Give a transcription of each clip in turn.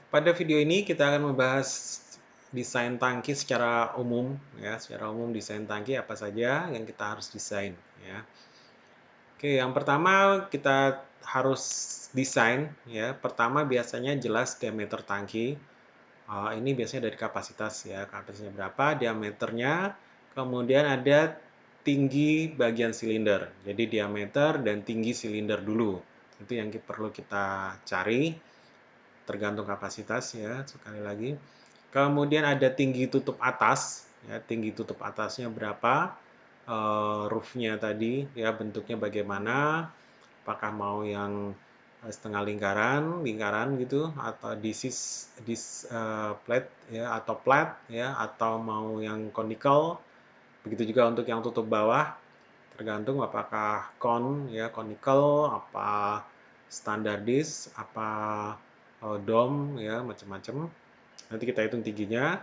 Pada video ini kita akan membahas desain tangki secara umum, ya. Secara umum desain tangki apa saja yang kita harus desain, ya. Oke, yang pertama kita harus desain, ya. Pertama biasanya jelas diameter tangki. Ini biasanya dari kapasitas, ya. Kapasitasnya berapa, diameternya, kemudian ada tinggi bagian silinder. Jadi diameter dan tinggi silinder dulu. Itu yang perlu kita cari. Tergantung kapasitas, ya, sekali lagi. Kemudian ada tinggi tutup atas, ya, tinggi tutup atasnya berapa, roofnya tadi, ya, bentuknya bagaimana, apakah mau yang setengah lingkaran, lingkaran gitu, atau flat, ya, atau flat, ya, atau mau yang conical. Begitu juga untuk yang tutup bawah, tergantung apakah ya, conical, apa standar disk, apa dome, ya, macam-macam. Nanti kita hitung tingginya.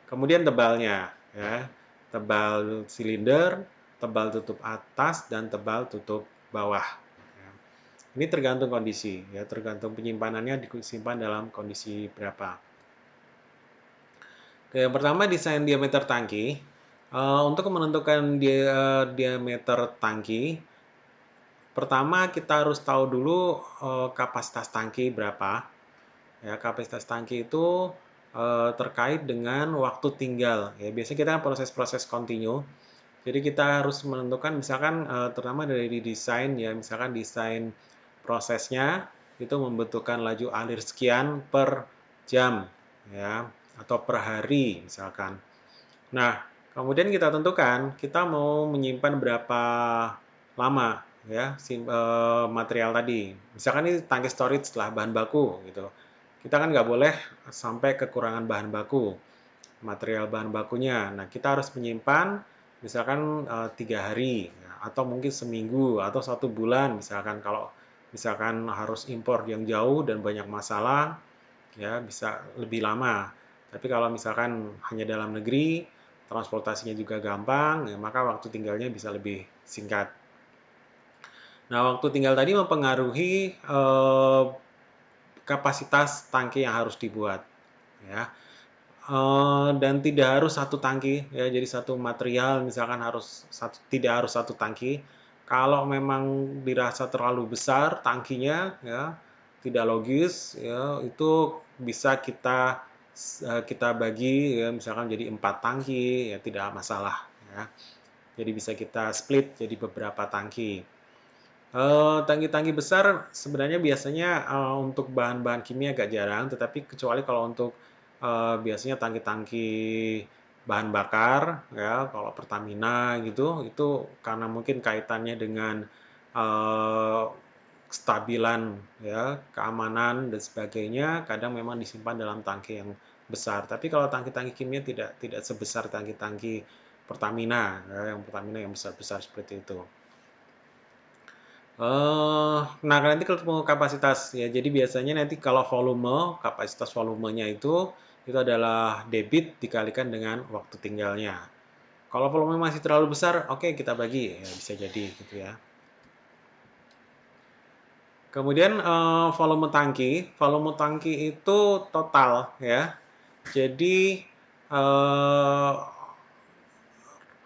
Kemudian tebalnya, ya, tebal silinder, tebal tutup atas, dan tebal tutup bawah. Ya. Ini tergantung kondisi, ya, tergantung penyimpanannya disimpan dalam kondisi berapa. Oke, yang pertama desain diameter tangki. Untuk menentukan diameter tangki, pertama kita harus tahu dulu kapasitas tangki berapa. Ya, kapasitas tangki itu terkait dengan waktu tinggal. Ya, biasanya kita proses-proses kontinu. Jadi kita harus menentukan misalkan terutama dari desain, ya, misalkan desain prosesnya itu membutuhkan laju alir sekian per jam, ya, atau per hari misalkan. Nah, kemudian kita tentukan kita mau menyimpan berapa lama, ya, material tadi. Misalkan ini tangki storage lah bahan baku gitu. Kita kan nggak boleh sampai kekurangan bahan baku, material bahan bakunya. Nah, kita harus menyimpan misalkan 3 hari, ya, atau mungkin seminggu atau 1 bulan misalkan. Kalau misalkan harus impor yang jauh dan banyak masalah, ya bisa lebih lama. Tapi kalau misalkan hanya dalam negeri, transportasinya juga gampang, ya, maka waktu tinggalnya bisa lebih singkat. Nah, waktu tinggal tadi mempengaruhi kapasitas tangki yang harus dibuat, ya. Dan tidak harus satu tangki, ya, jadi satu material misalkan tidak harus satu tangki. Kalau memang dirasa terlalu besar tangkinya, ya, tidak logis, ya, itu bisa kita bagi, ya, misalkan jadi 4 tangki, ya, tidak masalah, ya. Jadi bisa kita split jadi beberapa tangki. Tangki-tangki besar sebenarnya biasanya untuk bahan-bahan kimia agak jarang, tetapi kecuali kalau untuk biasanya tangki-tangki bahan bakar, ya, kalau Pertamina gitu, itu karena mungkin kaitannya dengan eh, kestabilan, ya, keamanan dan sebagainya, kadang memang disimpan dalam tangki yang besar. Tapi kalau tangki-tangki kimia tidak sebesar tangki-tangki Pertamina, ya, yang Pertamina yang besar-besar seperti itu. Nah, nanti kalau kapasitas, ya, jadi biasanya nanti kalau kapasitas volumenya itu adalah debit dikalikan dengan waktu tinggalnya. Kalau volume masih terlalu besar, oke, kita bagi, ya, bisa jadi gitu, ya. Kemudian volume tangki itu total, ya. Jadi eh,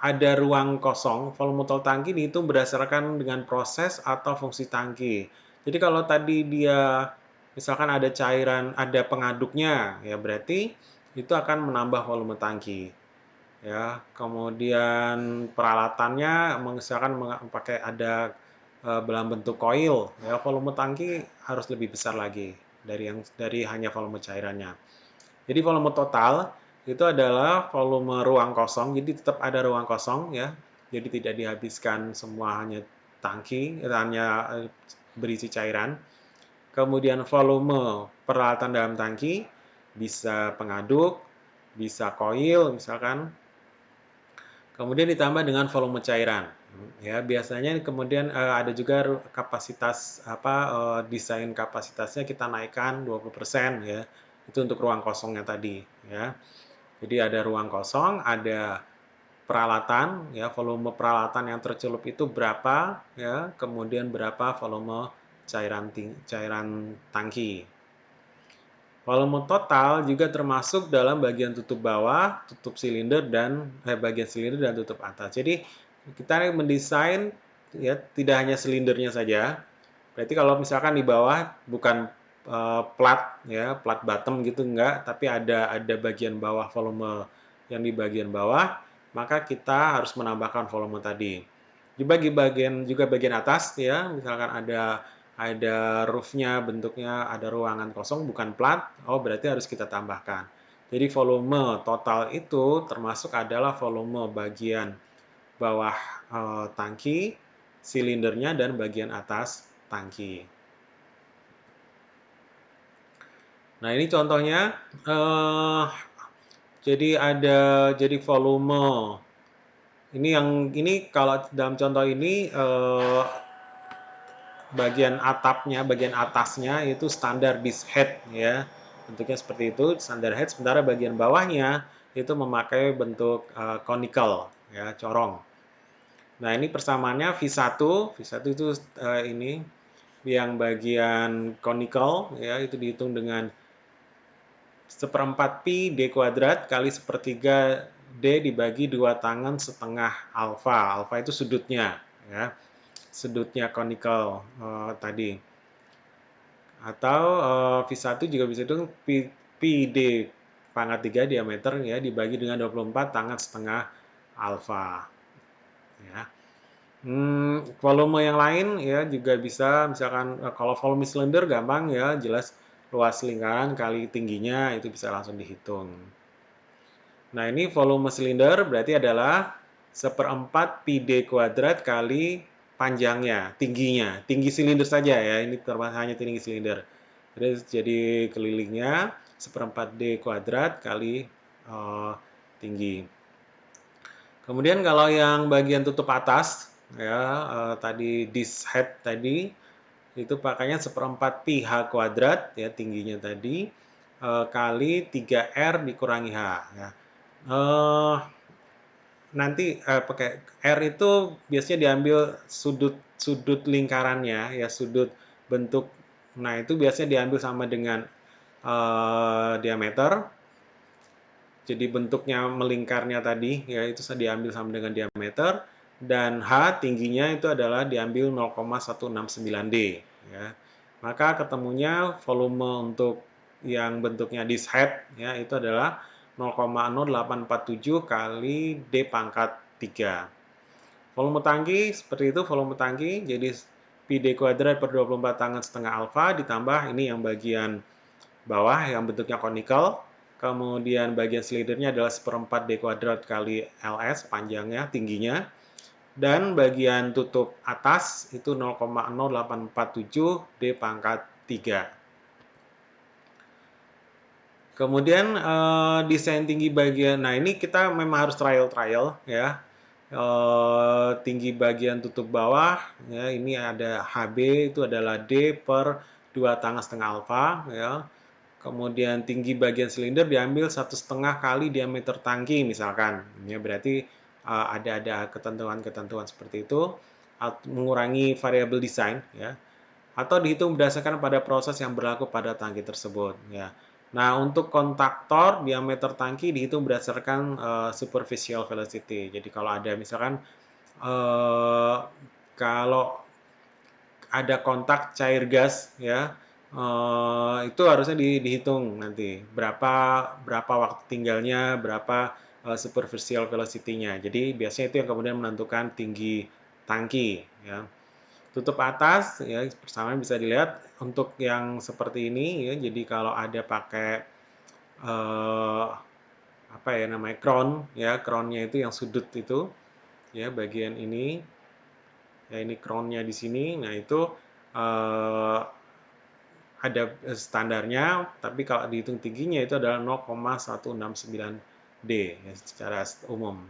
ada ruang kosong, volume total tangki dihitung berdasarkan dengan proses atau fungsi tangki. Jadi kalau tadi dia misalkan ada cairan, ada pengaduknya, ya berarti itu akan menambah volume tangki. Ya, kemudian peralatannya misalkan pakai ada dalam bentuk coil, ya volume tangki harus lebih besar lagi dari hanya volume cairannya. Jadi volume total itu adalah volume ruang kosong, jadi tetap ada ruang kosong, ya. Jadi tidak dihabiskan semua hanya tangki, hanya berisi cairan. Kemudian volume peralatan dalam tangki bisa pengaduk, bisa koil misalkan. Kemudian ditambah dengan volume cairan. Ya, biasanya kemudian ada juga kapasitas desain kapasitasnya kita naikkan 20%, ya. Itu untuk ruang kosongnya tadi, ya. Jadi ada ruang kosong, ada peralatan, ya, volume peralatan yang tercelup itu berapa, ya, kemudian berapa volume cairan tangki. Volume total juga termasuk dalam bagian tutup bawah, tutup silinder dan bagian silinder dan tutup atas. Jadi kita mendesain ya tidak hanya silindernya saja. Berarti kalau misalkan di bawah bukan plat ya, plat bottom gitu enggak, tapi ada bagian bawah volume yang di bagian bawah, maka kita harus menambahkan volume tadi. Dibagi bagian juga bagian atas ya, misalkan ada roofnya bentuknya ada ruangan kosong bukan plat, oh berarti harus kita tambahkan. Jadi volume total itu termasuk adalah volume bagian bawah tangki, silindernya dan bagian atas tangki. Nah ini contohnya, jadi volume. Ini kalau dalam contoh ini bagian atapnya, bagian atasnya itu standar disc head ya. Bentuknya seperti itu, standar head. Sementara bagian bawahnya itu memakai bentuk conical ya, corong. Nah, ini persamaannya V1. V1 itu ini yang bagian conical ya, itu dihitung dengan seperempat pi d kuadrat kali sepertiga d dibagi 2 tangan setengah alfa. Alfa itu sudutnya ya. Sudutnya conical tadi. Atau V1 juga bisa dihitung pi d pangkat 3 diameter ya dibagi dengan 24 tangan setengah alfa. Ya. Volume yang lain ya juga bisa, misalkan kalau volume silinder gampang ya, jelas luas lingkaran kali tingginya itu bisa langsung dihitung. Nah ini volume silinder berarti adalah seperempat pi d kuadrat kali panjangnya, tingginya, tinggi silinder saja ya, ini termasuk hanya tinggi silinder. Jadi kelilingnya seperempat d kuadrat kali tinggi. Kemudian kalau yang bagian tutup atas ya tadi disc head tadi itu pakainya seperempat pi h kuadrat ya tingginya tadi kali 3R dikurangi H ya. Eh, nanti pakai R itu biasanya diambil sudut lingkarannya ya, sudut bentuk. Nah, itu biasanya diambil sama dengan diameter. Jadi bentuknya melingkarnya tadi ya itu diambil sama dengan diameter dan H tingginya itu adalah diambil 0,169 D ya. Maka ketemunya volume untuk yang bentuknya disc head ya itu adalah 0,0847 kali D pangkat 3. Volume tangki seperti itu, volume tangki jadi pi D kuadrat per 24 tangan setengah alfa ditambah ini yang bagian bawah yang bentuknya conical, kemudian bagian silindernya adalah seperempat D kuadrat kali LS panjangnya, tingginya, dan bagian tutup atas itu 0,0847 D pangkat 3. Kemudian desain tinggi bagian, nah ini kita memang harus trial ya. Tinggi bagian tutup bawah ya ini ada HB itu adalah D per 2 tangan setengah alfa ya. Kemudian tinggi bagian silinder diambil 1,5 kali diameter tangki misalkan. Ya berarti ada ketentuan-ketentuan seperti itu mengurangi variabel desain ya atau dihitung berdasarkan pada proses yang berlaku pada tangki tersebut ya. Nah, untuk kontaktor diameter tangki dihitung berdasarkan superficial velocity. Jadi kalau ada misalkan kalau ada kontak cair gas ya itu harusnya dihitung nanti berapa waktu tinggalnya, berapa superficial velocity-nya. Jadi biasanya itu yang kemudian menentukan tinggi tangki ya. Tutup atas ya persamaan bisa dilihat untuk yang seperti ini ya. Jadi kalau ada pakai apa ya namanya crown ya, crownnya itu yang sudut itu ya bagian ini ya ini crownnya di sini. Nah itu eh, ada standarnya, tapi kalau dihitung tingginya itu adalah 0,169 D ya, secara umum.